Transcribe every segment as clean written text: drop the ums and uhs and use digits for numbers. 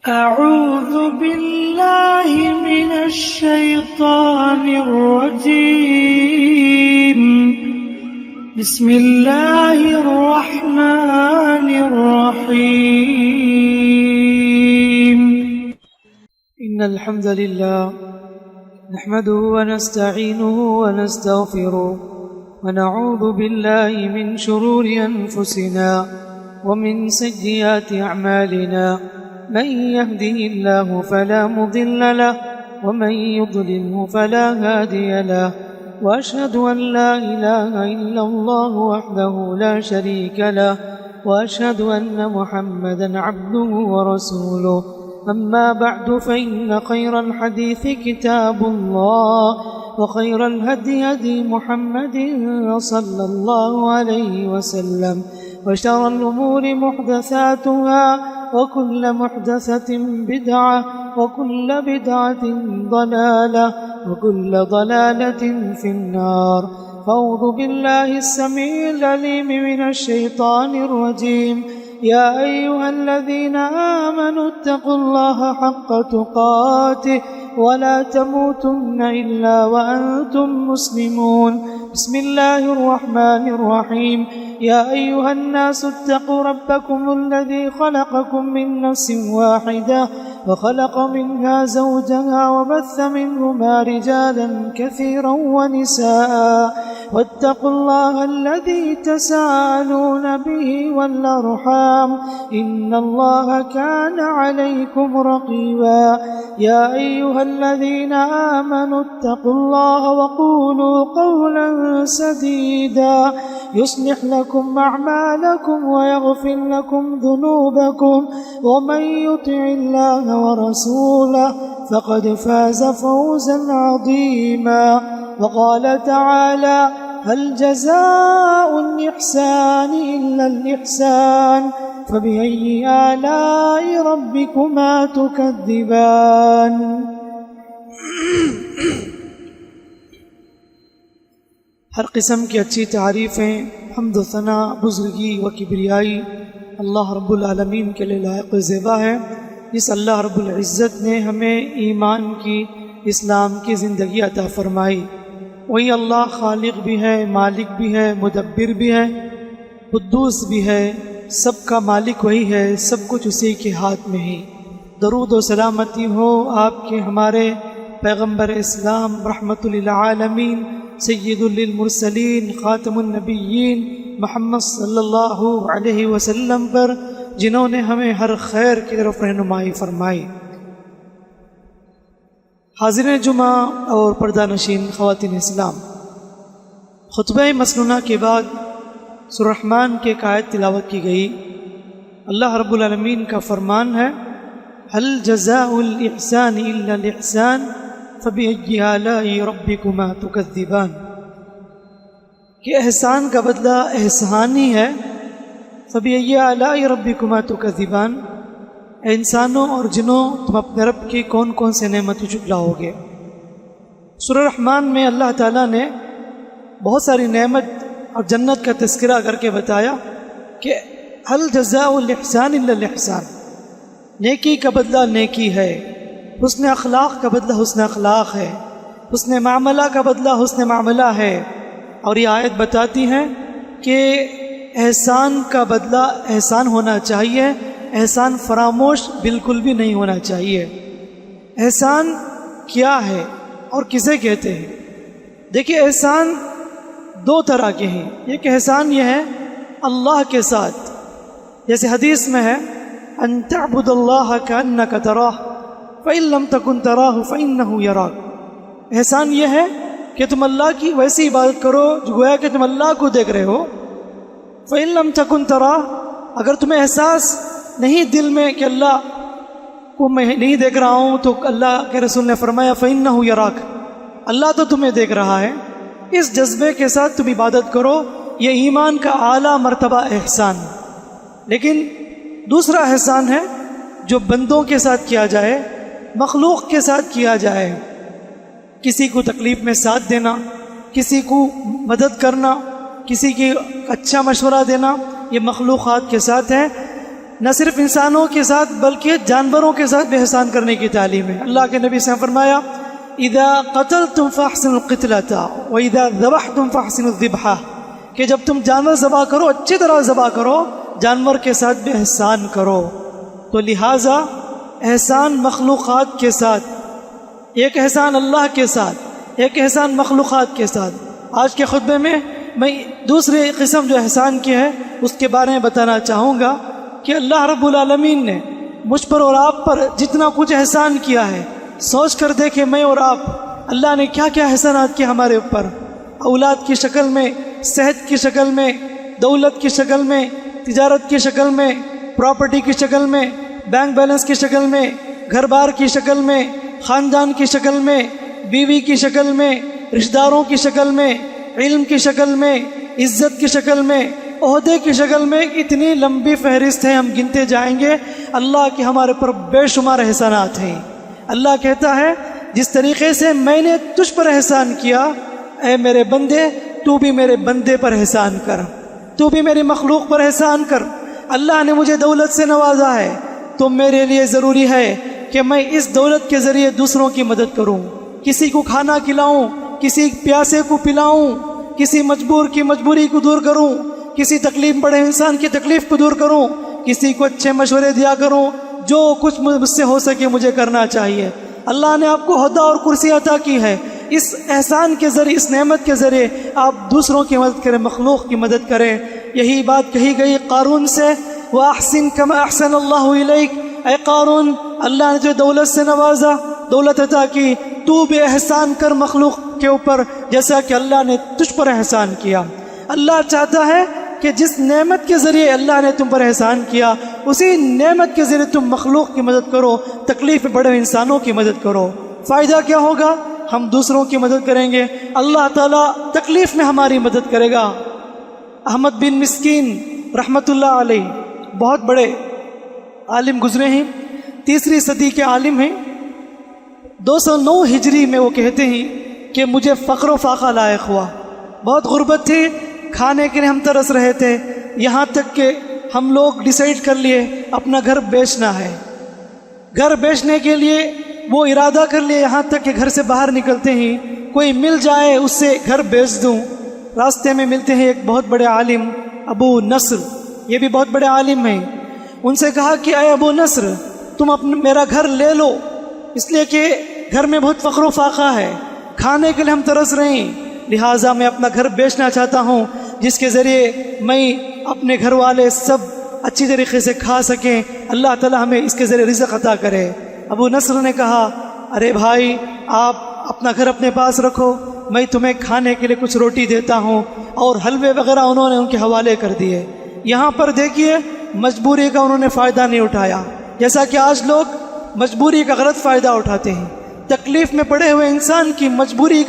أعوذ بالله من الشيطان الرجيم. بسم الله الرحمن الرحيم. إن الحمد لله نحمده ونستعينه ونستغفره ونعوذ بالله من شرور أنفسنا ومن سيئات أعمالنا. من يهده الله فلا مضل له ومن يضلله فلا هادي له. وأشهد أن لا إله إلا الله وحده لا شريك له وأشهد أن محمدا عبده ورسوله. أما بعد فإن خير الحديث كتاب الله وخير الهدي هدي محمد صلى الله عليه وسلم وشر الأمور محدثاتها وكل محدثة بدعة وكل بدعة ضلالة وكل ضلالة في النار. فأعوذ بالله السميع العليم من الشيطان الرجيم. يا أيها الذين آمنوا اتقوا الله حق تقاته ولا تموتن إلا وأنتم مسلمون. بسم الله الرحمن الرحيم. يا أيها الناس اتقوا ربكم الذي خلقكم من نفس واحدة وخلق منها زوجها وبث منهما رجالا كثيرا ونساء واتقوا الله الذي تساءلون به والأرحام إن الله كان عليكم رقيبا. يا أيها الذين آمنوا اتقوا الله وقولوا قولا سديدا يصلح لكم أعمالكم ويغفر لكم ذنوبكم ومن يطع الله ورسوله فقد فاز فوزا عظيما. وقال تعالى هل جزاء الإحسان إلا الإحسان فبأي آلاء ربكما تكذبان. ہر قسم کی اچھی تعریفیں حمد و ثنا بزرگی و کبریائی اللہ رب العالمین کے لیے لائق و زیبا ہے. جس اللہ رب العزت نے ہمیں ایمان کی اسلام کی زندگی عطا فرمائی وہی اللہ خالق بھی ہے، مالک بھی ہے، مدبر بھی ہے، قدوس بھی ہے. سب کا مالک وہی ہے، سب کچھ اسی کے ہاتھ میں ہی. درود و سلامتی ہو آپ کے ہمارے پیغمبر اسلام رحمت للعالمین سید للمرسلین خاتم النبیین محمد صلی اللہ علیہ وسلم پر، جنہوں نے ہمیں ہر خیر کی طرف رہنمائی فرمائی. حاضرین جمعہ اور پردہ نشین خواتین اسلام، خطبہ مسنونہ کے بعد سورہ الرحمن کے ایک آیت تلاوت کی گئی. اللہ رب العالمین کا فرمان ہے هل جزاء الإحسان إلا الإحسان فبأي آلاء ربكما تكذبان. کہ احسان کا بدلہ احسان ہی ہے. فبأي آلاء ربكما تكذبان. اے انسانوں اور جنوں تم اپنے رب کی کون کون سے نعمتیں جھٹلاؤ گے. سورہ الرحمن میں اللہ تعالیٰ نے بہت ساری نعمت اور جنت کا تذکرہ کر کے بتایا کہ هل جزاء الإحسان إلا الإحسان. نیکی کا بدلہ نیکی ہے، حسن اخلاق کا بدلہ حسن اخلاق ہے، حسن معاملہ کا بدلہ حسن معاملہ ہے. اور یہ آیت بتاتی ہے کہ احسان کا بدلہ احسان ہونا چاہیے، احسان فراموش بالکل بھی نہیں ہونا چاہیے. احسان کیا ہے اور کسے کہتے ہیں؟ دیکھیے، احسان دو طرح کے ہیں. ایک احسان یہ ہے اللہ کے ساتھ، جیسے حدیث میں ہے ان تعبد اللہ کأنک تراہ فإن لم تکن تراہ فإنہ یراک. احسان یہ ہے کہ تم اللہ کی ویسی عبادت کرو جو گویا کہ تم اللہ کو دیکھ رہے ہو. فإن لم تکن تراہ، اگر تمہیں احساس نہیں دل میں کہ اللہ کو میں نہیں دیکھ رہا ہوں، تو اللہ کے رسول نے فرمایا فإنہ یراک، اللہ تو تمہیں دیکھ رہا ہے. اس جذبے کے ساتھ تم عبادت کرو. یہ ایمان کا اعلیٰ مرتبہ احسان. لیکن دوسرا احسان ہے جو بندوں کے ساتھ کیا جائے، مخلوق کے ساتھ کیا جائے. کسی کو تکلیف میں ساتھ دینا، کسی کو مدد کرنا، کسی کی اچھا مشورہ دینا، یہ مخلوقات کے ساتھ ہے. نہ صرف انسانوں کے ساتھ بلکہ جانوروں کے ساتھ بھی احسان کرنے کی تعلیم ہے۔ اللہ کے نبی نے فرمایا اذا قتلتم فاحسنوا القتلۃ واذا ذبحتم فاحسنوا الذبحہ، کہ جب تم جانور ذبح کرو اچھی طرح ذبح کرو، جانور کے ساتھ بھی احسان کرو۔ تو لہٰذا احسان مخلوقات کے ساتھ، ایک احسان اللہ کے ساتھ، ایک احسان مخلوقات کے ساتھ۔ آج کے خطبے میں میں دوسری قسم جو احسان کی ہے اس کے بارے میں بتانا چاہوں گا کہ اللہ رب العالمین نے مجھ پر اور آپ پر جتنا کچھ احسان کیا ہے، سوچ کر دیکھیں میں اور آپ اللہ نے کیا کیا احسانات کیے ہمارے اوپر، اولاد کی شکل میں، صحت کی شکل میں، دولت کی شکل میں، تجارت کی شکل میں، پراپرٹی کی شکل میں، بینک بیلنس کی شکل میں، گھر بار کی شکل میں، خاندان کی شکل میں، بیوی کی شکل میں، رشتہ داروں کی شکل میں، علم کی شکل میں، عزت کی شکل میں، عہدے کی شکل میں۔ اتنی لمبی فہرست ہے، ہم گنتے جائیں گے۔ اللہ کے ہمارے پر بے شمار احسانات ہیں۔ اللہ کہتا ہے جس طریقے سے میں نے تجھ پر احسان کیا، اے میرے بندے تو بھی میرے بندے پر احسان کر، تو بھی میری مخلوق پر احسان کر۔ اللہ نے مجھے دولت سے نوازا ہے تو میرے لیے ضروری ہے کہ میں اس دولت کے ذریعے دوسروں کی مدد کروں، کسی کو کھانا کھلاؤں، کسی پیاسے کو پلاؤں، کسی مجبور کی مجبوری کو دور کروں، کسی تکلیف پڑے انسان کی تکلیف کو دور کروں، کسی کو اچھے مشورے دیا کروں۔ جو کچھ مجھ سے ہو سکے مجھے کرنا چاہیے۔ اللہ نے آپ کو عہدہ اور کرسی عطا کی ہے، اس احسان کے ذریعے، اس نعمت کے ذریعے آپ دوسروں کی مدد کریں، مخلوق کی مدد کریں۔ یہی بات کہی گئی قارون سے، وَأَحْسِن كَمَا أَحْسَنَ اللَّهُ إِلَيْكَ، اے قارون اللہ نے جو دولت سے نوازا، دولت عطا کی، تو بھی احسان کر مخلوق کے اوپر جیسا کہ اللہ نے تجھ پر احسان کیا۔ اللہ چاہتا ہے کہ جس نعمت کے ذریعے اللہ نے تم پر احسان کیا، اسی نعمت کے ذریعے تم مخلوق کی مدد کرو، تکلیف میں پڑے انسانوں کی مدد کرو۔ فائدہ کیا ہوگا؟ ہم دوسروں کی مدد کریں گے، اللہ تعالیٰ تکلیف میں ہماری مدد کرے گا۔ احمد بن مسکین رحمۃ اللہ علیہ بہت بڑے عالم گزرے ہیں، 3 صدی کے عالم ہیں۔ 209 ہجری میں وہ کہتے ہیں کہ مجھے فقر و فاقہ لاحق ہوا، بہت غربت تھی، کھانے کے لیے ہم ترس رہے تھے، یہاں تک کہ ہم لوگ ڈیسائیڈ کر لیے اپنا گھر بیچنا ہے۔ گھر بیچنے کے لیے وہ ارادہ کر لیے، یہاں تک کہ گھر سے باہر نکلتے ہی کوئی مل جائے اس سے گھر بیچ دوں۔ راستے میں ملتے ہیں ایک بہت بڑے عالم ابو نصر، یہ بھی بہت بڑے عالم ہیں۔ ان سے کہا کہ اے ابو نصر تم میرا گھر لے لو، اس لیے کہ گھر میں بہت فقر و فاقہ ہے، کھانے کے لیے ہم ترس رہے ہیں، لہٰذا میں اپنا گھر بیچنا چاہتا ہوں جس کے ذریعے میں اپنے گھر والے سب اچھی طریقے سے کھا سکیں، اللہ تعالیٰ ہمیں اس کے ذریعے رزق عطا کرے۔ ابو نصر نے کہا ارے بھائی آپ اپنا گھر اپنے پاس رکھو، میں تمہیں کھانے کے لیے کچھ روٹی دیتا ہوں، اور حلوے وغیرہ انہوں نے ان کے حوالے کر دیے۔ یہاں پر دیکھیے مجبوری کا انہوں نے فائدہ نہیں اٹھایا، جیسا کہ آج لوگ مجبوری کا غلط فائدہ اٹھاتے ہیں۔ تکلیف میں پڑے ہوئے انسان کی مجبوری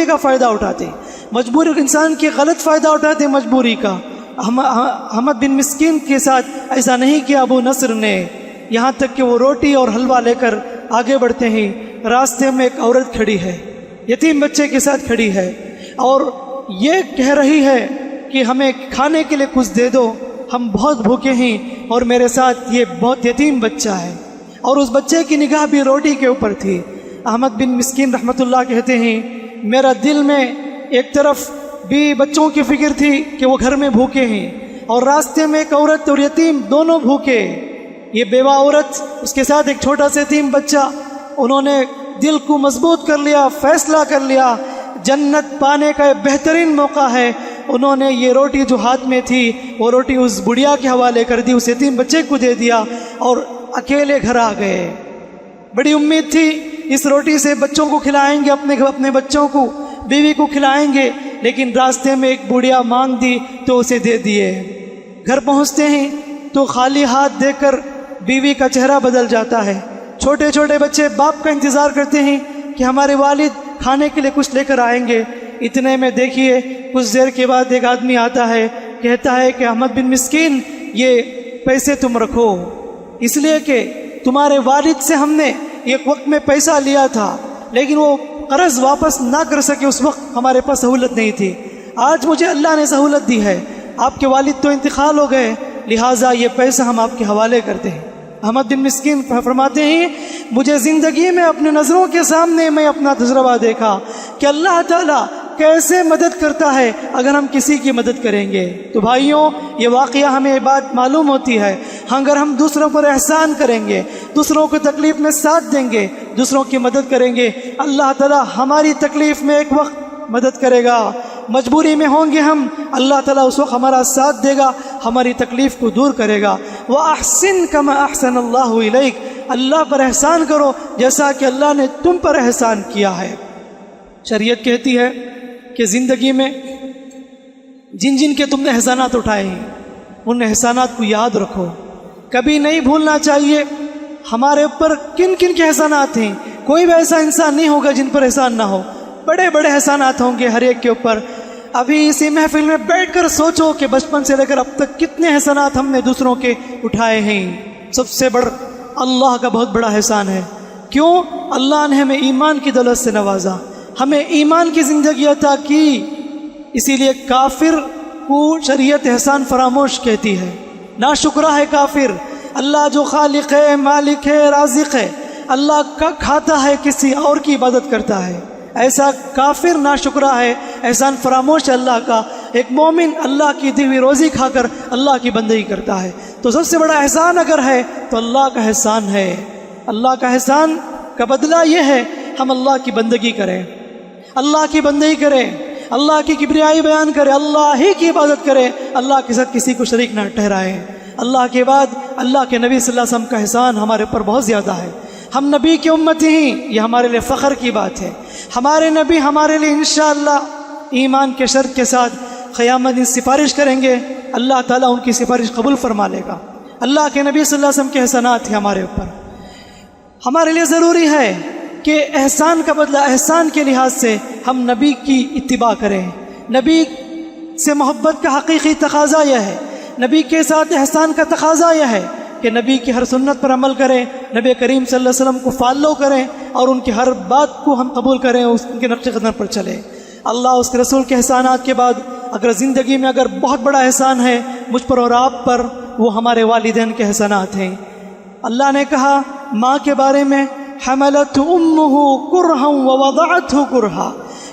کا فائدہ اٹھاتے ہیں، مجبور انسان کی غلط فائدہ اٹھاتے ہیں مجبوری کا۔ احمد بن مسکین کے ساتھ ایسا نہیں کیا ابو نصر نے، یہاں تک کہ وہ روٹی اور حلوہ لے کر آگے بڑھتے ہیں۔ راستے میں ایک عورت کھڑی ہے، یتیم بچے کے ساتھ کھڑی ہے، اور یہ کہہ رہی ہے کہ ہمیں کھانے کے لیے کچھ دے دو، ہم بہت بھوکے ہیں اور میرے ساتھ یہ بہت یتیم بچہ ہے، اور اس بچے کی نگاہ بھی روٹی کے اوپر تھی۔ احمد بن مسکین رحمۃ اللہ کہتے ہیں میرا دل میں ایک طرف بھی بچوں کی فکر تھی کہ وہ گھر میں بھوکے ہیں، اور راستے میں ایک عورت اور یتیم دونوں بھوکے، یہ بیوہ عورت اس کے ساتھ ایک چھوٹا سا یتیم بچہ، انہوں نے دل کو مضبوط کر لیا، فیصلہ کر لیا جنت پانے کا یہ بہترین موقع ہے۔ انہوں نے یہ روٹی جو ہاتھ میں تھی وہ روٹی اس بڑھیا کے حوالے کر دی، اس یتیم بچے کو دے دیا، اور اکیلے گھر آ گئے۔ بڑی امید تھی اس روٹی سے بچوں کو کھلائیں گے، اپنے بچوں کو، بیوی کو کھلائیں گے، لیکن راستے میں ایک بڑھیا مانگ دی تو اسے دے دیے۔ گھر پہنچتے ہیں تو خالی ہاتھ دیکھ کر بیوی کا چہرہ بدل جاتا ہے۔ چھوٹے چھوٹے بچے باپ کا انتظار کرتے ہیں کہ ہمارے والد کھانے کے لیے کچھ لے کر آئیں گے۔ اتنے میں دیکھیے کچھ دیر کے بعد ایک آدمی آتا ہے، کہتا ہے کہ احمد بن مسکین یہ پیسے تم رکھو، اس لیے کہ تمہارے والد سے ہم نے ایک وقت میں پیسہ لیا تھا، لیکن وہ قرض واپس نہ کر سکے، اس وقت ہمارے پاس سہولت نہیں تھی، آج مجھے اللہ نے سہولت دی ہے، آپ کے والد تو انتقال ہو گئے، لہٰذا یہ پیسہ ہم آپ کے حوالے کرتے ہیں۔ احمد بن مسکین فرماتے ہیں مجھے زندگی میں اپنے نظروں کے سامنے میں اپنا تجربہ دیکھا کہ اللہ تعالیٰ کیسے مدد کرتا ہے اگر ہم کسی کی مدد کریں گے۔ تو بھائیوں، یہ واقعہ ہمیں یہ بات معلوم ہوتی ہے، اگر ہم دوسروں پر احسان کریں گے، دوسروں کو تکلیف میں ساتھ دیں گے، دوسروں کی مدد کریں گے، اللہ تعالیٰ ہماری تکلیف میں ایک وقت مدد کرے گا۔ مجبوری میں ہوں گے ہم، اللہ تعالیٰ اس وقت ہمارا ساتھ دے گا، ہماری تکلیف کو دور کرے گا۔ وَأَحْسِن كَمَا أَحْسَنَ اللَّهُ إِلَيْكَ، اللہ پر احسان کرو جیسا کہ اللہ نے تم پر احسان کیا ہے۔ شریعت کہتی ہے کہ زندگی میں جن جن کے تم نے احسانات اٹھائے ہیں ان احسانات کو یاد رکھو، کبھی نہیں بھولنا چاہیے ہمارے اوپر کن کن کے احسانات ہیں۔ کوئی بھی ایسا انسان نہیں ہوگا جن پر احسان نہ ہو، بڑے بڑے احسانات ہوں گے ہر ایک کے اوپر۔ ابھی اسی محفل میں بیٹھ کر سوچو کہ بچپن سے لے کر اب تک کتنے احسانات ہم نے دوسروں کے اٹھائے ہیں۔ سب سے بڑا اللہ کا بہت بڑا احسان ہے۔ کیوں؟ اللہ نے ہمیں ایمان کی دولت سے نوازا، ہمیں ایمان کی زندگی عطا کی، اسی لیے کافر کو شریعت احسان فراموش کہتی ہے، ناشکرہ ہے کافر۔ اللہ جو خالق ہے، مالک ہے، رازق ہے، اللہ کا کھاتا ہے، کسی اور کی عبادت کرتا ہے، ایسا کافر ناشکرہ ہے، احسان فراموش ہے اللہ کا۔ ایک مومن اللہ کی دی ہوئی روزی کھا کر اللہ کی بندگی کرتا ہے۔ تو سب سے بڑا احسان اگر ہے تو اللہ کا احسان ہے۔ اللہ کا احسان کا بدلہ یہ ہے ہم اللہ کی بندگی کریں، اللہ کی بندگی کریں، اللہ کی کبریائی بیان کریں، اللہ ہی کی عبادت کریں، اللہ کے ساتھ کسی کو شریک نہ ٹھہرائیں۔ اللہ کے بعد اللہ کے نبی صلی اللہ علیہ وسلم کا احسان ہمارے اوپر بہت زیادہ ہے۔ ہم نبی کی امتی ہیں، یہ ہمارے لیے فخر کی بات ہے۔ ہمارے نبی ہمارے لیے انشاءاللہ ایمان کے شرط کے ساتھ قیامت دن سفارش کریں گے، اللہ تعالیٰ ان کی سفارش قبول فرما لے گا۔ اللہ کے نبی صلی اللہ علیہ وسلم کے احسانات ہیں ہمارے اوپر۔ ہمارے لیے ضروری ہے کہ احسان کا بدلہ احسان کے لحاظ سے ہم نبی کی اتباع کریں۔ نبی سے محبت کا حقیقی تقاضا یہ ہے، نبی کے ساتھ احسان کا تقاضا یہ ہے کہ نبی کی ہر سنت پر عمل کریں، نبی کریم صلی اللہ علیہ وسلم کو فالو کریں اور ان کی ہر بات کو ہم قبول کریں، ان کے نقش قدم پر چلیں۔ اللہ اس کے رسول کے احسانات کے بعد اگر زندگی میں اگر بہت بڑا احسان ہے مجھ پر اور آپ پر، وہ ہمارے والدین کے احسانات ہیں۔ اللہ نے کہا ماں کے بارے میں حملت امہ کرہا ووضعتہ کرہا،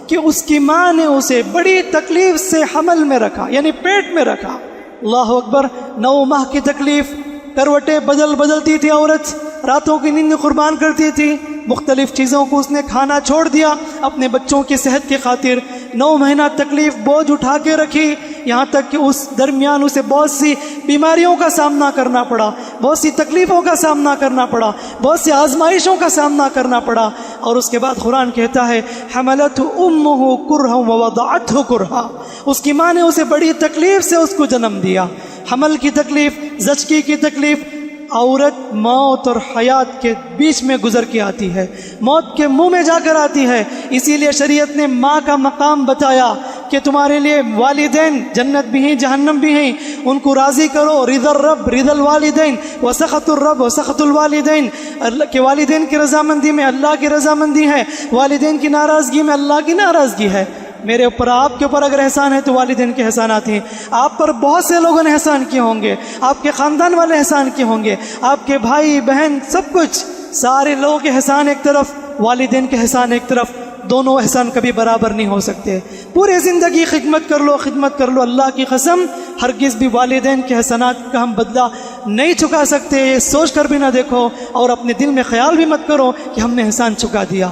کہ اس کی ماں نے اسے بڑی تکلیف سے حمل میں رکھا، یعنی پیٹ میں رکھا۔ اللہ اکبر، 9 ماہ کی تکلیف، کروٹیں بدلتی تھی عورت، راتوں کی نیند قربان کرتی تھی، مختلف چیزوں کو اس نے کھانا چھوڑ دیا اپنے بچوں کی صحت کی خاطر۔ 9 مہینہ تکلیف بوجھ اٹھا کے رکھی، یہاں تک کہ اس درمیان اسے بہت سی بیماریوں کا سامنا کرنا پڑا، بہت سی تکلیفوں کا سامنا کرنا پڑا، بہت سی آزمائشوں کا سامنا کرنا پڑا۔ اور اس کے بعد قرآن کہتا ہے حملت امہ کرہا ووضعتہ کرہا، اس کی ماں نے اسے بڑی تکلیف سے اس کو جنم دیا۔ حمل کی تکلیف، زچگی کی تکلیف، عورت موت اور حیات کے بیچ میں گزر کے آتی ہے، موت کے منہ میں جا کر آتی ہے۔ اسی لیے شریعت نے ماں کا مقام بتایا کہ تمہارے لیے والدین جنت بھی ہیں جہنم بھی ہیں، ان کو راضی کرو۔ رضا الرب رضا الوالدین وسخط الرب وسخط الوالدین، اللہ کے والدین کی رضامندی میں اللہ کی رضامندی ہے، والدین کی ناراضگی میں اللہ کی ناراضگی ہے۔ میرے اوپر آپ کے اوپر اگر احسان ہے تو والدین کے احسانات ہیں۔ آپ پر بہت سے لوگوں نے احسان کیے ہوں گے، آپ کے خاندان والے احسان کیے ہوں گے، آپ کے بھائی بہن سب کچھ، سارے لوگوں کے احسان ایک طرف، والدین کے احسان ایک طرف، دونوں احسان کبھی برابر نہیں ہو سکتے۔ پوری زندگی خدمت کر لو، اللہ کی قسم ہرگز بھی والدین کے احسانات کا ہم بدلہ نہیں چکا سکتے۔ یہ سوچ کر بھی نہ دیکھو اور اپنے دل میں خیال بھی مت کرو کہ ہم نے احسان چکا دیا۔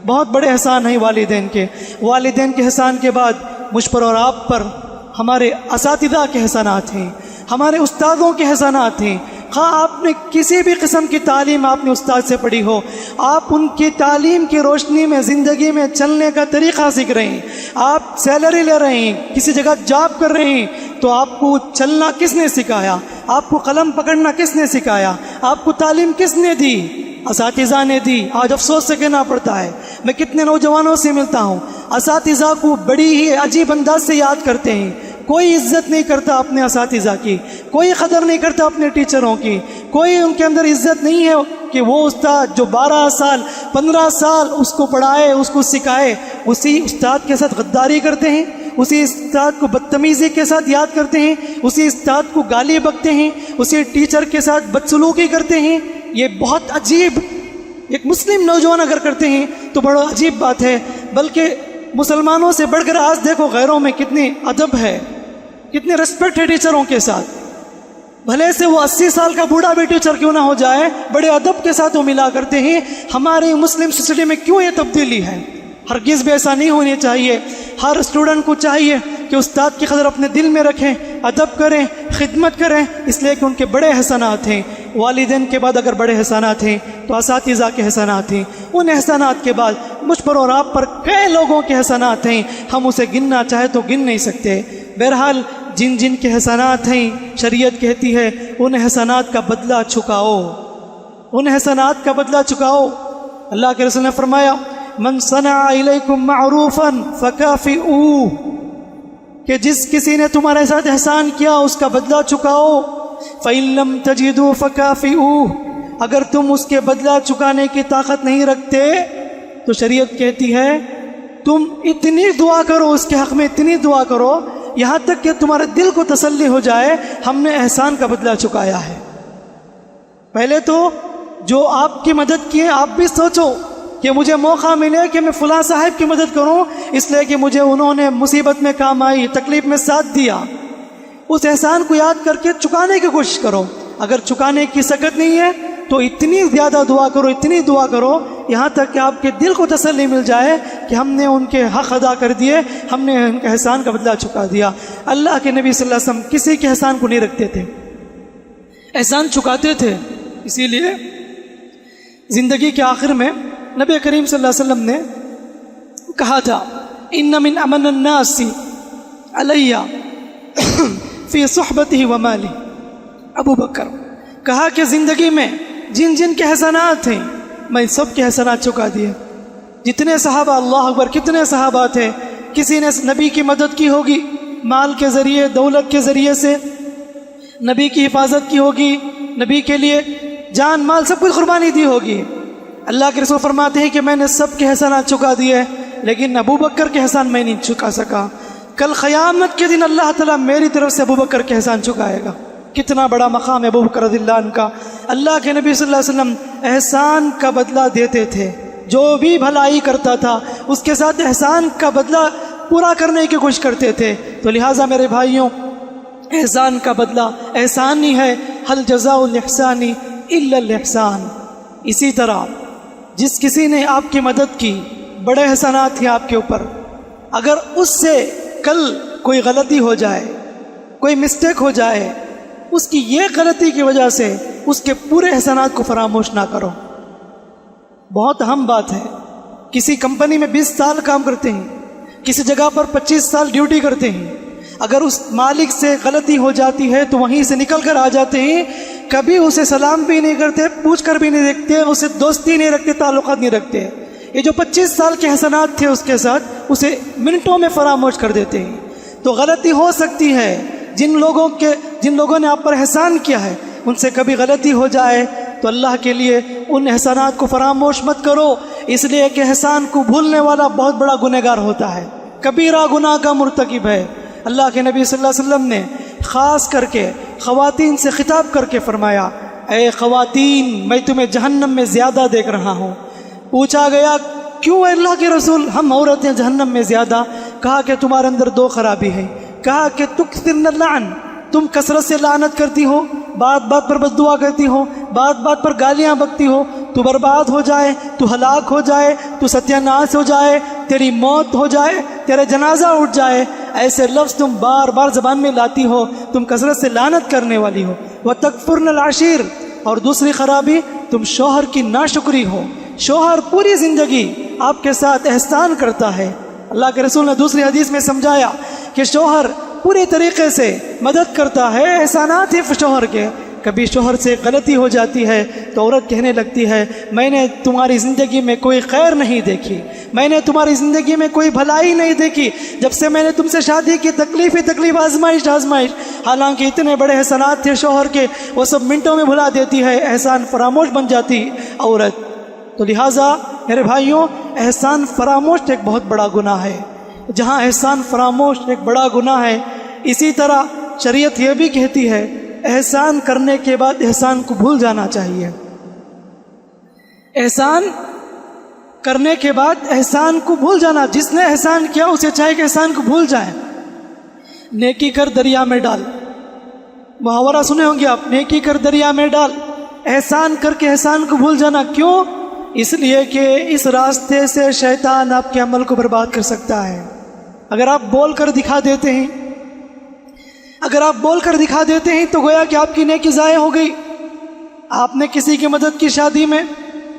بہت بڑے احسان ہیں والدین کے۔ والدین کے احسان کے بعد مجھ پر اور آپ پر ہمارے اساتذہ کے احسانات ہیں، ہمارے استادوں کے احسانات ہیں۔ خواہ آپ نے کسی بھی قسم کی تعلیم آپ نے استاد سے پڑھی ہو، آپ ان کی تعلیم کی روشنی میں زندگی میں چلنے کا طریقہ سیکھ رہے ہیں، آپ سیلری لے رہے ہیں، کسی جگہ جاب کر رہے ہیں، تو آپ کو چلنا کس نے سکھایا؟ آپ کو قلم پکڑنا کس نے سکھایا؟ آپ کو تعلیم کس نے دی؟ اساتذہ نے دی۔ آج افسوس سے کہنا پڑتا ہے، میں کتنے نوجوانوں سے ملتا ہوں، اساتذہ کو بڑی ہی عجیب انداز سے یاد کرتے ہیں، کوئی عزت نہیں کرتا اپنے اساتذہ کی، کوئی قدر نہیں کرتا اپنے ٹیچروں کی، کوئی ان کے اندر عزت نہیں ہے کہ وہ استاد جو 12 سال 15 سال اس کو پڑھائے، اس کو سکھائے، اسی استاد کے ساتھ غداری کرتے ہیں، اسی استاد کو بدتمیزی کے ساتھ یاد کرتے ہیں، اسی استاد کو گالی بکتے ہیں، اسی ٹیچر کے ساتھ بدسلوکی کرتے ہیں. یہ بہت عجیب، ایک مسلم نوجوان اگر کرتے ہیں تو بڑا عجیب بات ہے. بلکہ مسلمانوں سے بڑھ کر آج دیکھو غیروں میں کتنی ادب ہے، کتنی رسپیکٹ ہے ٹیچروں کے ساتھ. بھلے سے وہ 80 سال کا بوڑھا بھی ٹیچر کیوں نہ ہو جائے، بڑے ادب کے ساتھ وہ ملا کرتے ہیں. ہماری مسلم سوسائٹی میں کیوں یہ تبدیلی ہے؟ ہرگز بھی ایسا نہیں ہونی چاہیے. ہر اسٹوڈنٹ کو چاہیے کہ استاد کی قدر اپنے دل میں رکھیں، ادب کریں، خدمت کریں، اس لیے کہ ان کے بڑے احسانات ہیں. والدین کے بعد اگر بڑے احسانات ہیں تو اساتذہ کے احسانات ہیں. ان احسانات کے بعد مجھ پر اور آپ پر کئی لوگوں کے احسانات ہیں، ہم اسے گننا چاہے تو گن نہیں سکتے. بہرحال جن جن کے احسانات ہیں شریعت کہتی ہے ان احسانات کا بدلہ چکاؤ، ان احسانات کا بدلہ چکاؤ. اللہ کے رسول نے فرمایا من صنع الیکم معروفا فکافئوہ، کہ جس کسی نے تمہارے ساتھ احسان کیا اس کا بدلہ چکاؤ. فإن لم تجدوا فکافئوہ، اگر تم اس کے بدلہ چکانے کی طاقت نہیں رکھتے تو شریعت کہتی ہے تم اتنی دعا کرو اس کے حق میں، اتنی دعا کرو یہاں تک کہ تمہارے دل کو تسلی ہو جائے ہم نے احسان کا بدلہ چکایا ہے. پہلے تو جو آپ کی مدد کیے آپ بھی سوچو کہ مجھے موقع ملے کہ میں فلاں صاحب کی مدد کروں، اس لیے کہ مجھے انہوں نے مصیبت میں کام آئی، تکلیف میں ساتھ دیا. اس احسان کو یاد کر کے چکانے کی کوشش کرو. اگر چکانے کی سکت نہیں ہے تو اتنی زیادہ دعا کرو، اتنی دعا کرو یہاں تک کہ آپ کے دل کو تسلی مل جائے کہ ہم نے ان کے حق ادا کر دیے، ہم نے ان کے احسان کا بدلہ چکا دیا. اللہ کے نبی صلی اللہ علیہ وسلم کسی کے احسان کو نہیں رکھتے تھے، احسان چکاتے تھے. اسی لیے زندگی کے آخر میں نبی کریم صلی اللہ علیہ وسلم نے کہا تھا ان من امن الناس علی فی صحبتہ و مالہ. ابو بکر کہا کہ زندگی میں جن جن کے احسانات ہیں میں سب کے احسانات چکا دیے. جتنے صحابہ، اللہ اکبر کتنے صحابہ تھے، کسی نے نبی کی مدد کی ہوگی مال کے ذریعے، دولت کے ذریعے سے، نبی کی حفاظت کی ہوگی، نبی کے لیے جان مال سب کچھ قربانی دی ہوگی. اللہ کے رسول فرماتے ہیں کہ میں نے سب کے احسانات چکا دیے لیکن ابو بکر کے احسان میں نہیں چکا سکا. کل قیامت کے دن اللہ تعالیٰ میری طرف سے ابو بکر کے احسان چکائے گا. کتنا بڑا مقام ہے ابو بکر رضی اللہ عنہ کا. اللہ کے نبی صلی اللہ علیہ وسلم احسان کا بدلہ دیتے تھے. جو بھی بھلائی کرتا تھا اس کے ساتھ احسان کا بدلہ پورا کرنے کی کوشش کرتے تھے. تو لہٰذا میرے بھائیوں احسان کا بدلہ احسان ہی ہے. هل جزاء الاحسان الا الاحسان. اسی طرح جس کسی نے آپ کی مدد کی، بڑے احسانات ہیں آپ کے اوپر، اگر اس سے کل کوئی غلطی ہو جائے، کوئی مسٹیک ہو جائے، اس کی یہ غلطی کی وجہ سے اس کے پورے احسانات کو فراموش نہ کرو. بہت اہم بات ہے. کسی کمپنی میں 20 سال کام کرتے ہیں، کسی جگہ پر 25 سال ڈیوٹی کرتے ہیں، اگر اس مالک سے غلطی ہو جاتی ہے تو وہیں سے نکل کر آ جاتے ہیں، کبھی اسے سلام بھی نہیں کرتے، پوچھ کر بھی نہیں دیکھتے، اسے دوستی نہیں رکھتے، تعلقات نہیں رکھتے. یہ جو 25 سال کے احسانات تھے اس کے ساتھ اسے منٹوں میں فراموش کر دیتے ہیں. تو غلطی ہو سکتی ہے. جن لوگوں نے آپ پر احسان کیا ہے ان سے کبھی غلطی ہو جائے تو اللہ کے لیے ان احسانات کو فراموش مت کرو، اس لیے کہ احسان کو بھولنے والا بہت بڑا گنہگار ہوتا ہے، کبیرہ گناہ کا مرتکب ہے. اللہ کے نبی صلی اللہ علیہ وسلم نے خاص کر کے خواتین سے خطاب کر کے فرمایا اے خواتین میں تمہیں جہنم میں زیادہ دیکھ رہا ہوں. پوچھا گیا کیوں اے اللہ کے رسول ہم عورتیں جہنم میں زیادہ؟ کہا کہ تمہارے اندر 2 خرابی ہیں. کہا کہ تکثرن اللعن، تم کثرت سے لعنت کرتی ہو، بات بات پر بد دعا کرتی ہو، بات بات پر گالیاں بکتی ہو، تو برباد ہو جائے، تو ہلاک ہو جائے، تو ستیہ ناش ہو جائے، تیری موت ہو جائے، تیرا جنازہ اٹھ جائے، ایسے لفظ تم بار بار زبان میں لاتی ہو، تم کثرت سے لعنت کرنے والی ہو. وَتَكْفُرْنَ الْعَشِيرَ، اور دوسری خرابی تم شوہر کی ناشکری ہو. شوہر پوری زندگی آپ کے ساتھ احسان کرتا ہے. اللہ کے رسول نے دوسری حدیث میں سمجھایا کہ شوہر پوری طریقے سے مدد کرتا ہے، احسانات ہیں شوہر کے. کبھی شوہر سے غلطی ہو جاتی ہے تو عورت کہنے لگتی ہے میں نے تمہاری زندگی میں کوئی خیر نہیں دیکھی، میں نے تمہاری زندگی میں کوئی بھلائی نہیں دیکھی، جب سے میں نے تم سے شادی کی تکلیف ہی تکلیف، آزمائش آزمائش. حالانکہ اتنے بڑے احسانات تھے شوہر کے، وہ سب منٹوں میں بھلا دیتی ہے، احسان فراموش بن جاتی عورت. تو لہٰذا میرے بھائیوں احسان فراموش ایک بہت بڑا گناہ ہے. جہاں احسان فراموش ایک بڑا گناہ ہے، اسی طرح شریعت یہ بھی کہتی ہے احسان کرنے کے بعد احسان کو بھول جانا چاہیے۔ احسان کرنے کے بعد احسان کو بھول جانا، جس نے احسان کیا اسے چاہے کہ احسان کو بھول جائے۔ نیکی کر دریا میں ڈال، محاورہ سنے ہوں گے آپ، نیکی کر دریا میں ڈال۔ احسان کر کے احسان کو بھول جانا، کیوں؟ اس لیے کہ اس راستے سے شیطان آپ کے عمل کو برباد کر سکتا ہے۔ اگر آپ بول کر دکھا دیتے ہیں، اگر آپ بول کر دکھا دیتے ہیں تو گویا کہ آپ کی نیکی ضائع ہو گئی۔ آپ نے کسی کی مدد کی شادی میں،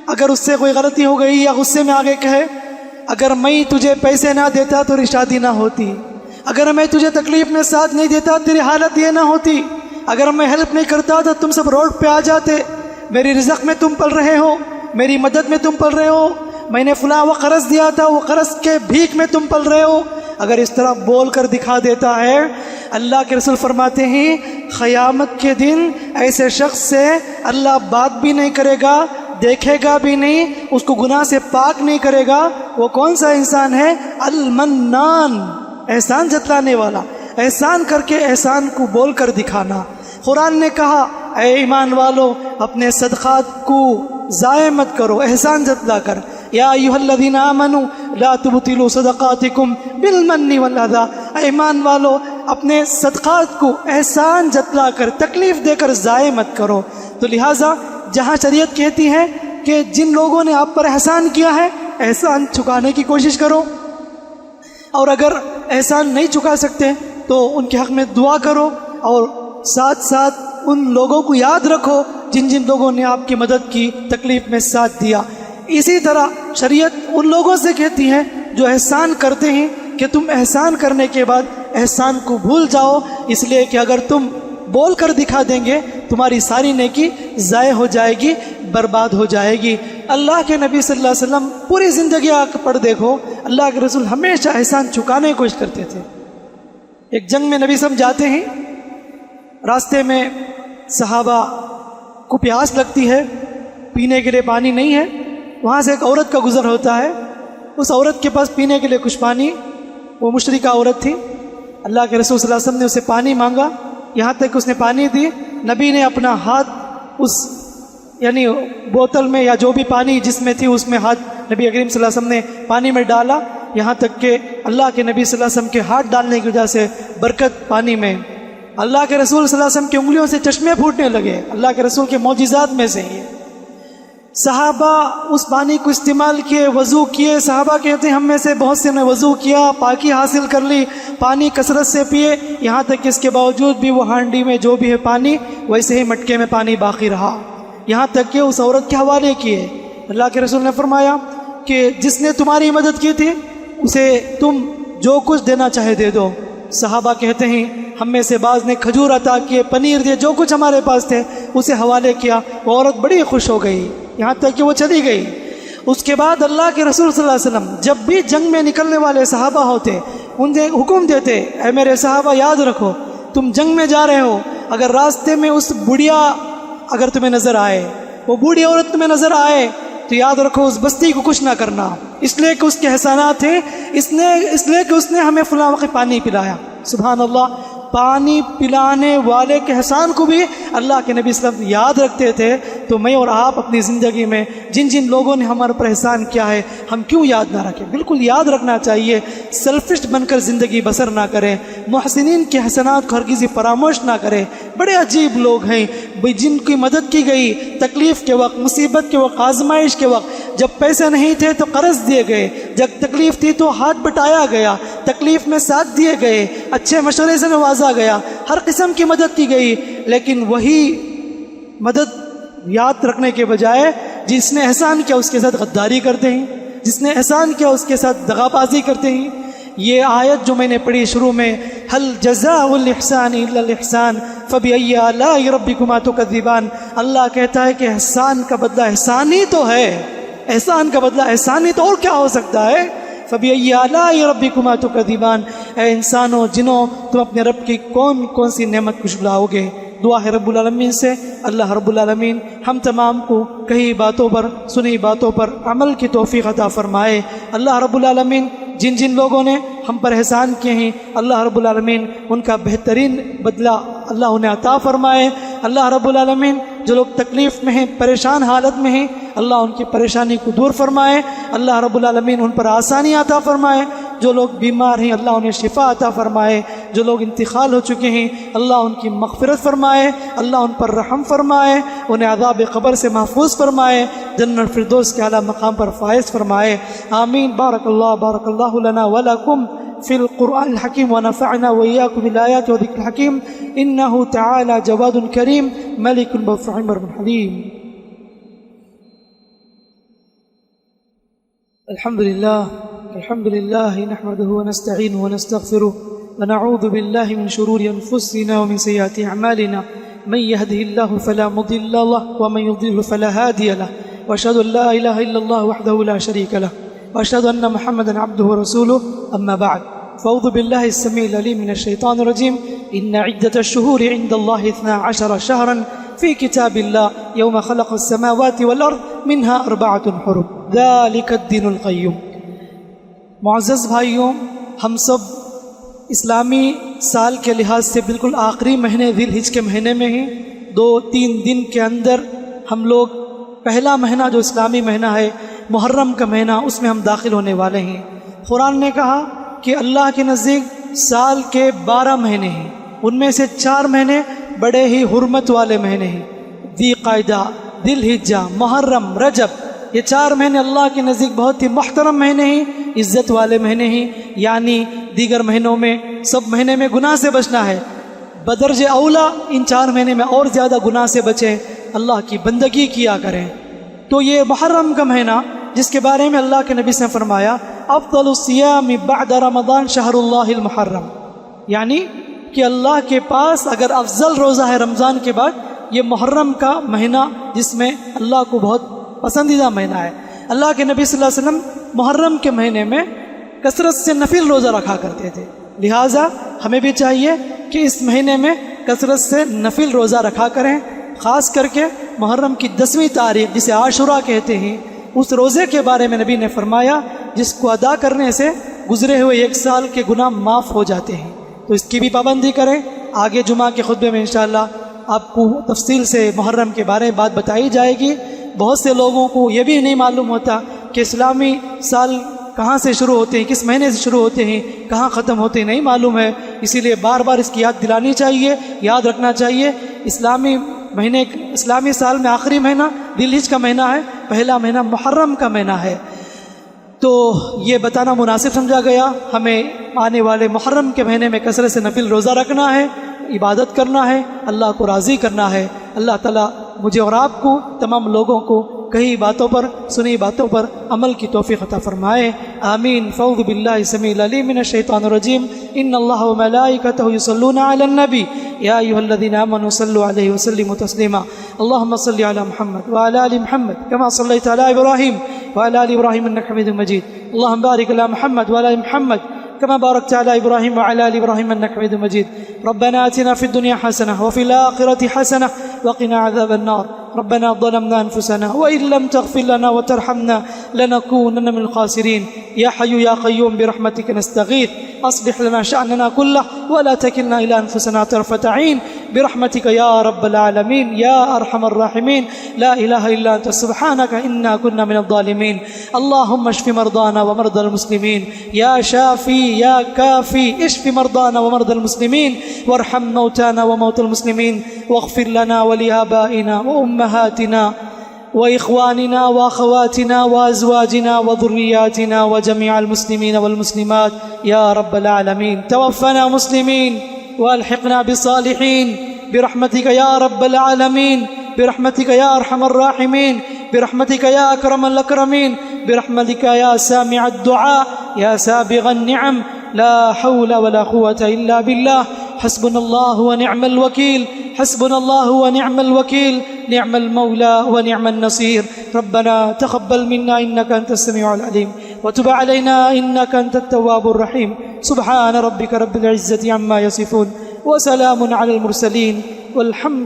اگر اس سے کوئی غلطی ہو گئی یا غصے میں آگے کہے اگر میں تجھے پیسے نہ دیتا تو تیری شادی نہ ہوتی، اگر میں تجھے تکلیف میں ساتھ نہیں دیتا تیری حالت یہ نہ ہوتی، اگر میں ہیلپ نہیں کرتا تو تم سب روڈ پہ آ جاتے، میری رزق میں تم پل رہے ہو، میری مدد میں تم پل رہے ہو، میں نے فلاں وہ قرض دیا تھا، وہ قرض کے بھیک میں تم پل رہے ہو۔ اگر اس طرح بول کر دکھا دیتا ہے، اللہ کے رسول فرماتے ہیں قیامت کے دن ایسے شخص سے اللہ بات بھی نہیں کرے گا، دیکھے گا بھی نہیں، اس کو گناہ سے پاک نہیں کرے گا۔ وہ کون سا انسان ہے؟ المنان، احسان جتلانے والا، احسان کر کے احسان کو بول کر دکھانا۔ قرآن نے کہا اے ایمان والو اپنے صدقات کو ضائع مت کرو احسان جتلا کر، یا ایھا الذین آمنوا لا تبطلوا صدقاتکم بالمن والاذی، اے ایمان والو اپنے صدقات کو احسان جتلا کر، تکلیف دے کر ضائع مت کرو۔ تو لہٰذا جہاں شریعت کہتی ہے کہ جن لوگوں نے آپ پر احسان کیا ہے احسان چکانے کی کوشش کرو، اور اگر احسان نہیں چکا سکتے تو ان کے حق میں دعا کرو، اور ساتھ ساتھ ان لوگوں کو یاد رکھو جن جن لوگوں نے آپ کی مدد کی، تکلیف میں ساتھ دیا۔ اسی طرح شریعت ان لوگوں سے کہتی ہے جو احسان کرتے ہیں کہ تم احسان کرنے کے بعد احسان کو بھول جاؤ، اس لیے کہ اگر تم بول کر دکھا دیں گے تمہاری ساری نیکی ضائع ہو جائے گی، برباد ہو جائے گی۔ اللہ کے نبی صلی اللہ علیہ وسلم پوری زندگی پڑھ دیکھو، اللہ کے رسول ہمیشہ احسان چکانے کی کوشش کرتے تھے۔ ایک جنگ میں نبی صلی اللہ علیہ وسلم جاتے ہیں، راستے میں صحابہ کو پیاس لگتی ہے، پینے کے لیے پانی نہیں ہے، وہاں سے ایک عورت کا گزر ہوتا ہے، اس عورت کے پاس پینے کے لیے کچھ پانی، وہ مشرکہ عورت تھی، اللہ کے رسول صلی اللہ علیہ وسلم نے اسے پانی مانگا، یہاں تک اس نے پانی دی، نبی نے اپنا ہاتھ اس یعنی بوتل میں یا جو بھی پانی جس میں تھی اس میں ہاتھ نبی کریم صلی اللہ علیہ وسلم نے پانی میں ڈالا، یہاں تک کہ اللہ کے نبی صلی اللہ علیہ وسلم کے ہاتھ ڈالنے کی وجہ سے برکت پانی میں، اللہ کے رسول صلی اللہ علیہ وسلم کی انگلیوں سے چشمے پھوٹنے لگے، اللہ کے رسول کے معجزات میں سے یہ۔ صحابہ اس پانی کو استعمال کیے، وضو کیے، صحابہ کہتے ہیں ہم میں سے بہت سے نے وضو کیا، پاکی حاصل کر لی، پانی کثرت سے پیے، یہاں تک کہ اس کے باوجود بھی وہ ہانڈی میں جو بھی ہے پانی ویسے ہی مٹکے میں پانی باقی رہا، یہاں تک کہ اس عورت کے حوالے کیے۔ اللہ کے رسول نے فرمایا کہ جس نے تمہاری مدد کی تھی اسے تم جو کچھ دینا چاہے دے دو۔ صحابہ کہتے ہیں ہم میں سے بعض نے کھجور عطا کیے، پنیر دیے، جو کچھ ہمارے پاس تھے اسے حوالے کیا، وہ عورت بڑی خوش ہو گئی، یہاں تک کہ وہ چلی گئی۔ اس کے بعد اللہ کے رسول صلی اللہ علیہ وسلم جب بھی جنگ میں نکلنے والے صحابہ ہوتے انہیں حکم دیتے اے میرے صحابہ یاد رکھو تم جنگ میں جا رہے ہو، اگر راستے میں اس بڑھیا اگر تمہیں نظر آئے، وہ بوڑھی عورت تمہیں نظر آئے تو یاد رکھو اس بستی کو کچھ نہ کرنا، اس لیے کہ اس کے احسانات ہیں، اس لیے کہ اس نے ہمیں فلاں وقت پانی پلایا۔ سبحان اللہ، پانی پلانے والے کے احسان کو بھی اللہ کے نبی صلی اللہ علیہ وسلم یاد رکھتے تھے۔ تو میں اور آپ اپنی زندگی میں جن جن لوگوں نے ہمارے پر احسان کیا ہے ہم کیوں یاد نہ رکھیں؟ بالکل یاد رکھنا چاہیے، سیلفش بن کر زندگی بسر نہ کریں، محسنین کے حسنات کو ہرگز فراموش نہ کریں۔ بڑے عجیب لوگ ہیں جن کی مدد کی گئی تکلیف کے وقت، مصیبت کے وقت، آزمائش کے وقت، جب پیسے نہیں تھے تو قرض دیے گئے، جب تکلیف تھی تو ہاتھ بٹایا گیا، تکلیف میں ساتھ دیے گئے، اچھے مشورے سے نوازا گیا، ہر قسم کی مدد کی گئی، لیکن وہی مدد یاد رکھنے کے بجائے جس نے احسان کیا اس کے ساتھ غداری کرتے ہیں، جس نے احسان کیا اس کے ساتھ دغا بازی کرتے ہیں۔ یہ آیت جو میں نے پڑھی شروع میں، هل جزاء الاحسان الا الاحسان فبأي آلاء ربكما تكذبان، اللہ کہتا ہے کہ احسان کا بدلہ احسان ہی تو ہے، احسان کا بدلہ احسان ہی تو اور کیا ہو سکتا ہے؟ فبأي آلاء ربكما تكذبان، اے انسانوں جنوں تم اپنے رب کی کون کون سی نعمت کو جھٹلاؤ گے؟ دعا ہے رب العالمین سے اللہ رب العالمین ہم تمام کو کہی باتوں پر سنی باتوں پر عمل کی توفیق عطا فرمائے۔ اللہ رب العالمین جن جن لوگوں نے ہم پر احسان کیے ہیں، اللہ رب العالمین ان کا بہترین بدلہ اللہ انہیں عطا فرمائے۔ اللہ رب العالمین جو لوگ تکلیف میں ہیں، پریشان حالت میں ہیں، اللہ ان کی پریشانی کو دور فرمائے، اللہ رب العالمین ان پر آسانی عطا فرمائے۔ جو لوگ بیمار ہیں اللہ انہیں شفا عطا فرمائے، جو لوگ انتقال ہو چکے ہیں اللہ ان کی مغفرت فرمائے، اللہ ان پر رحم فرمائے، انہیں عذاب قبر سے محفوظ فرمائے، جنت الفردوس کے اعلیٰ مقام پر فائز فرمائے، آمین۔ بارک اللہ لنا ولکم فی القرآن الحکیم ونفعنا وإیاکم بالآیات وذکر الحکیم، انہ تعالی جواد کریم ملک مفعم حلیم۔ الحمد لله نحمده ونستعينه ونستغفره ونعوذ بالله من شرور أنفسنا ومن سيئات أعمالنا، من يهده الله فلا مضل له ومن يضلل فلا هادي له، وأشهد أن لا إله إلا الله وحده لا شريك له، وأشهد أن محمدا عبده ورسوله، أما بعد فأعوذ بالله السميع العليم من الشيطان الرجيم، إن عدة الشهور عند الله 12 شهرا في كتاب الله يوم خلق السماوات والأرض منها 4 حرم ذلك الدين القيم۔ معزز بھائیوں، ہم سب اسلامی سال کے لحاظ سے بالکل آخری مہینے ذی الحج کے مہینے میں ہیں۔ 2-3 دن کے اندر ہم لوگ پہلا مہینہ جو اسلامی مہینہ ہے محرم کا مہینہ، اس میں ہم داخل ہونے والے ہیں۔ قرآن نے کہا کہ اللہ کے نزدیک سال کے 12 مہینے ہیں، ان میں سے 4 مہینے بڑے ہی حرمت والے مہینے ہیں، ذی قعدہ، ذی الحجہ، محرم، رجب، یہ 4 مہینے اللہ کے نزدیک بہت ہی محترم مہینے ہیں، عزت والے مہینے ہیں۔ یعنی دیگر مہینوں میں سب مہینے میں گناہ سے بچنا ہے، بدرج اولا ان 4 مہینے میں اور زیادہ گناہ سے بچیں، اللہ کی بندگی کیا کریں۔ تو یہ محرم کا مہینہ جس کے بارے میں اللہ کے نبی سے فرمایا افضل الصیام بعد رمضان شہر اللہ المحرم، یعنی کہ اللہ کے پاس اگر افضل روزہ ہے رمضان کے بعد یہ محرم کا مہینہ، جس میں اللہ کو بہت پسندیدہ مہینہ ہے۔ اللہ کے نبی صلی اللہ علیہ وسلم محرم کے مہینے میں کثرت سے نفل روزہ رکھا کرتے تھے، لہٰذا ہمیں بھی چاہیے کہ اس مہینے میں کثرت سے نفل روزہ رکھا کریں، خاص کر کے محرم کی 10ویں تاریخ جسے عاشورہ کہتے ہیں، اس روزے کے بارے میں نبی نے فرمایا جس کو ادا کرنے سے گزرے ہوئے 1 سال کے گناہ معاف ہو جاتے ہیں، تو اس کی بھی پابندی کریں۔ آگے جمعہ کے خطبے میں انشاءاللہ آپ کو تفصیل سے محرم کے بارے میں بات بتائی جائے گی۔ بہت سے لوگوں کو یہ بھی نہیں معلوم ہوتا کہ اسلامی سال کہاں سے شروع ہوتے ہیں، کس مہینے سے شروع ہوتے ہیں، کہاں ختم ہوتے ہیں، نہیں معلوم ہے، اسی لیے بار بار اس کی یاد دلانی چاہیے، یاد رکھنا چاہیے۔ اسلامی سال میں آخری مہینہ ذی الحج کا مہینہ ہے، پہلا مہینہ محرم کا مہینہ ہے، تو یہ بتانا مناسب سمجھا گیا۔ ہمیں آنے والے محرم کے مہینے میں کثرت سے نفل روزہ رکھنا ہے، عبادت کرنا ہے، اللہ کو راضی کرنا ہے۔ اللہ تعالیٰ مجھے اور آپ کو، تمام لوگوں کو کہی باتوں پر، سنی باتوں پر عمل کی توفیق عطا فرمائے، آمین۔ فاعوذ باللہ السمیع العلیم من الشیطان الرجیم، ان اللہ وملائکتہ یصلون علی النبی یا ایھا الذین آمنوا صلوا علیہ وسلموا تسلیما، اللهم صل علی محمد وعلی آل محمد کما صلیت علی ابراہیم وعلی آل ابراہیم انک حمید مجید، اللهم بارک علی محمد وعلی آل محمد كما باركت على إبراهيم وعلى آل إبراهيم إنك حميد مجيد، ربنا آتنا في الدنيا حسنة وفي الآخرة حسنة وقنا عذاب النار، ربنا ظلمنا أنفسنا وإن لم تغفر لنا وترحمنا لنكونن من الخاسرين، يا حي يا قيوم برحمتك نستغيث، أصلح لنا شأننا كله ولا تكلنا إلى أنفسنا طرفة عين برحمتك يا رب العالمين يا أرحم الراحمين، لا إله إلا أنت سبحانك إنا كنا من الظالمين، اللهم اشف مرضانا ومرضى المسلمين، يا شافي يا كافي اشف مرضانا ومرضى المسلمين، وارحم موتانا وموتى المسلمين، واغفر لنا ولآبائنا وأمهاتنا وإخواننا وأخواتنا وأزواجنا وذرياتنا وجميع المسلمين والمسلمات يا رب العالمين، توفنا مسلمين والحقنا بالصالحين برحمتك يا رب العالمين، برحمتك يا أرحم الراحمين، برحمتك يا أكرم الأكرمين، برحمتك يا سامع الدعاء يا سابغ النعم، لا حول ولا قوة إلا بالله، حسبنا الله ونعم الوكيل، حسبنا الله ونعم الوكيل، نعم المولى ونعم النصير، ربنا تقبل منا إنك أنت السميع العليم وتب علينا إنك أنت التواب الرحيم، سبحان ربك رب العزة عما يصفون وسلام على المرسلين والحمد